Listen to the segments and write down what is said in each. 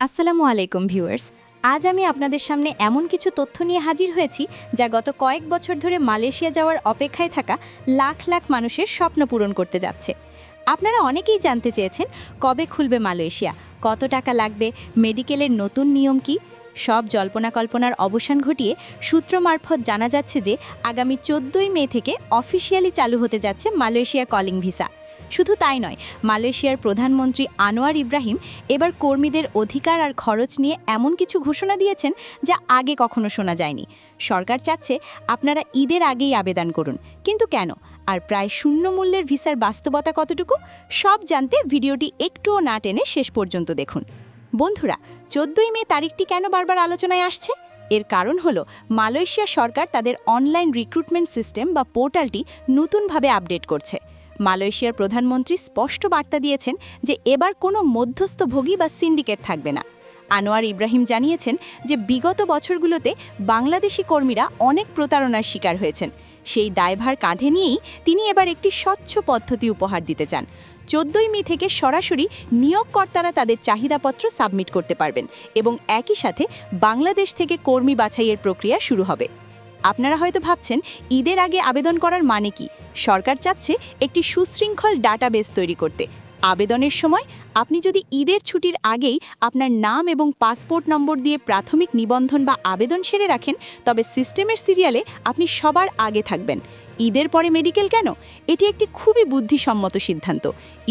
আসসালামু আলাইকুম ভিউয়ার্স। আজ আমি আপনাদের সামনে এমন কিছু তথ্য নিয়ে হাজির হয়েছি যা গত কয়েক বছর ধরে মালয়েশিয়া যাওয়ার অপেক্ষায় থাকা লাখ লাখ মানুষের স্বপ্ন পূরণ করতে যাচ্ছে। আপনারা অনেকেই জানতে চেয়েছেন কবে খুলবে মালয়েশিয়া, কত টাকা লাগবে, মেডিকেলের নতুন নিয়ম কি। সব জল্পনা কল্পনার অবসান ঘটিয়ে সূত্র মারফত জানা যাচ্ছে যে আগামী 14ই মে থেকে অফিসিয়ালি চালু হতে যাচ্ছে মালয়েশিয়া কলিং ভিসা। শুধু তাই নয়, মালয়েশিয়ার প্রধানমন্ত্রী আনোয়ার ইব্রাহিম এবার কর্মীদের অধিকার আর খরচ নিয়ে এমন কিছু ঘোষণা দিয়েছেন যা আগে কখনো শোনা যায়নি। সরকার চাচ্ছে আপনারা ঈদের আগেই আবেদন করুন, কিন্তু কেন, আর প্রায় শূন্য মূল্যের ভিসার বাস্তবতা কতটুকু, সব জানতে ভিডিওটি একটুও না টেনে শেষ পর্যন্ত দেখুন। বন্ধুরা, 14ই মে তারিখটি কেন বারবার আলোচনায় আসছে? এর কারণ হলো মালয়েশিয়া সরকার তাদের অনলাইন রিক্রুটমেন্ট সিস্টেম বা পোর্টালটি নতুনভাবে আপডেট করছে। মালয়েশিয়ার প্রধানমন্ত্রী স্পষ্ট বার্তা দিয়েছেন যে এবার কোনো মধ্যস্থভোগী বা সিন্ডিকেট থাকবে না। আনোয়ার ইব্রাহিম জানিয়েছেন যে বিগত বছরগুলোতে বাংলাদেশি কর্মীরা অনেক প্রতারণার শিকার হয়েছেন। সেই দায়ভার কাঁধে নিয়েই তিনি এবার একটি স্বচ্ছ পদ্ধতি উপহার দিতে চান। 14ই মে থেকে সরাসরি নিয়োগকর্তারা তাদের চাহিদাপত্র সাবমিট করতে পারবেন এবং একই সাথে বাংলাদেশ থেকে কর্মী বাছাইয়ের প্রক্রিয়া শুরু হবে। আপনারা হয়তো ভাবছেন ঈদের আগে আবেদন করার মানে কি? সরকার চাচ্ছে একটি সুশৃঙ্খল ডাটাবেস তৈরি করতে। আবেদনের সময় আপনি যদি ঈদের ছুটির আগেই আপনার নাম এবং পাসপোর্ট নম্বর দিয়ে প্রাথমিক নিবন্ধন বা আবেদন সেরে রাখেন, তবে সিস্টেমের সিরিয়ালে আপনি সবার আগে থাকবেন। ঈদের পরে মেডিকেল কেন? এটি একটি খুবই বুদ্ধিসম্মত সিদ্ধান্ত।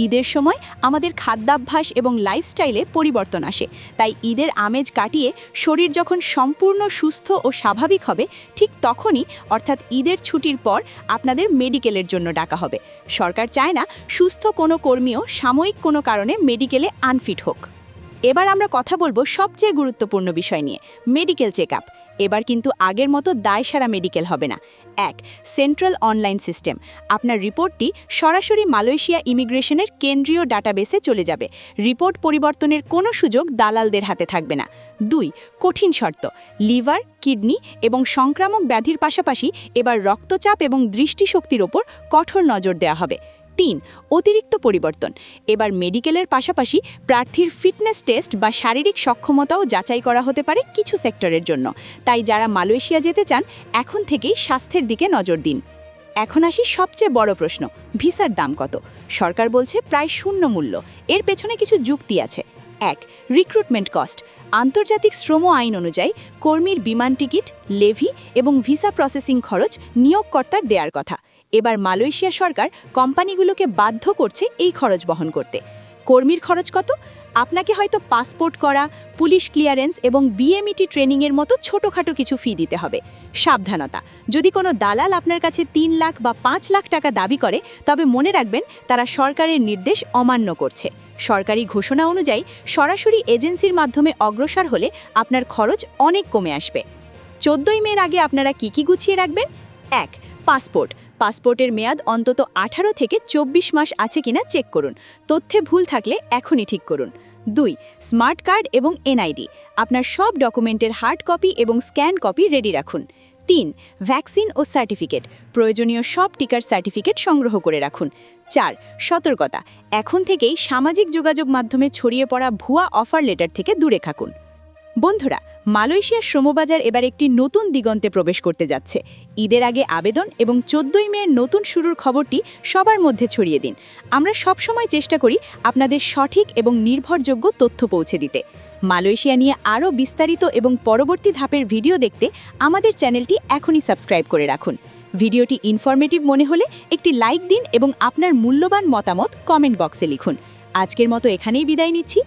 ঈদের সময় আমাদের খাদ্যাভ্যাস এবং লাইফস্টাইলে পরিবর্তন আসে, তাই ঈদের আমেজ কাটিয়ে শরীর যখন সম্পূর্ণ সুস্থ ও স্বাভাবিক হবে, ঠিক তখনই অর্থাৎ ঈদের ছুটির পর আপনাদের মেডিকেলের জন্য ডাকা হবে। সরকার চায় না সুস্থ কোনো কর্মীও সাময়িক কোনো কারণে মেডিকেলে আনফিট হোক। এবার আমরা কথা বলবো সবচেয়ে গুরুত্বপূর্ণ বিষয় নিয়ে, মেডিকেল চেকআপ। এবার কিন্তু আগের মতো দায়সারা মেডিকেল হবে না। 1. Central online system. আপনার রিপোর্টটি সরাসরি মালয়েশিয়া ইমিগ্রেশনের কেন্দ্রীয় ডাটাবেসে চলে যাবে। রিপোর্ট পরিবর্তনের কোনো সুযোগ দালালদের হাতে থাকবে না। 2. কঠিন শর্ত। লিভার, কিডনি এবং সংক্রামক ব্যাধির পাশাপাশি এবার রক্তচাপ এবং দৃষ্টিশক্তির ওপর কঠোর নজর দেওয়া হবে। 3. অতিরিক্ত পরিবর্তন। এবার মেডিকেলের পাশাপাশি প্রার্থীর ফিটনেস টেস্ট বা শারীরিক সক্ষমতাও যাচাই করা হতে পারে কিছু সেক্টরের জন্য। তাই যারা মালয়েশিয়া যেতে চান, এখন থেকেই স্বাস্থ্যের দিকে নজর দিন। এখন আসি সবচেয়ে বড় প্রশ্ন, ভিসার দাম কত? সরকার বলছে প্রায় শূন্য মূল্য। এর পেছনে কিছু যুক্তি আছে। 1. Recruitment cost. আন্তর্জাতিক শ্রম আইন অনুযায়ী কর্মীর বিমান টিকিট, লেভি এবং ভিসা প্রসেসিং খরচ নিয়োগকর্তার দেয়ার কথা। এবার মালয়েশিয়া সরকার কোম্পানিগুলোকে বাধ্য করছে এই খরচ বহন করতে। কর্মীর খরচ কত? আপনাকে হয়তো পাসপোর্ট করা, পুলিশ ক্লিয়ারেন্স এবং বিএমইটি ট্রেনিংয়ের মতো ছোটোখাটো কিছু ফি দিতে হবে। সাবধানতা, যদি কোনো দালাল আপনার কাছে 3 লাখ বা 5 লাখ টাকা দাবি করে, তবে মনে রাখবেন তারা সরকারের নির্দেশ অমান্য করছে। সরকারি ঘোষণা অনুযায়ী সরাসরি এজেন্সির মাধ্যমে অগ্রসর হলে আপনার খরচ অনেক কমে আসবে। 14ই মের আগে আপনারা কি গুছিয়ে রাখবেন? 1. পাসপোর্ট। পাসপোর্টের মেয়াদ অন্তত 18 থেকে 24 মাস আছে কিনা চেক করুন। তথ্যে ভুল থাকলে এখনই ঠিক করুন। 2. স্মার্ট কার্ড এবং এনআইডি। আপনার সব ডকুমেন্টের হার্ড কপি এবং স্ক্যান কপি রেডি রাখুন। 3. ভ্যাকসিন ও সার্টিফিকেট। প্রয়োজনীয় সব টিকার সার্টিফিকেট সংগ্রহ করে রাখুন। 4. সতর্কতা, এখন থেকেই সামাজিক যোগাযোগ মাধ্যমে ছড়িয়ে পড়া ভুয়া অফার লেটার থেকে দূরে থাকুন। বন্ধুরা, মালয়েশিয়ার শ্রমবাজার এবার একটি নতুন দিগন্তে প্রবেশ করতে যাচ্ছে। ঈদের আগে আবেদন এবং 14ই মের নতুন শুরুর খবরটি সবার মধ্যে ছড়িয়ে দিন। আমরা সবসময় চেষ্টা করি আপনাদের সঠিক এবং নির্ভরযোগ্য তথ্য পৌঁছে দিতে। মালয়েশিয়া নিয়ে আরও বিস্তারিত এবং পরবর্তী ধাপের ভিডিও দেখতে আমাদের চ্যানেলটি এখনই সাবস্ক্রাইব করে রাখুন। ভিডিওটি ইনফরমেটিভ মনে হলে একটি লাইক দিন এবং আপনার মূল্যবান মতামত কমেন্ট বক্সে লিখুন। আজকের মতো এখানেই বিদায় নিচ্ছি।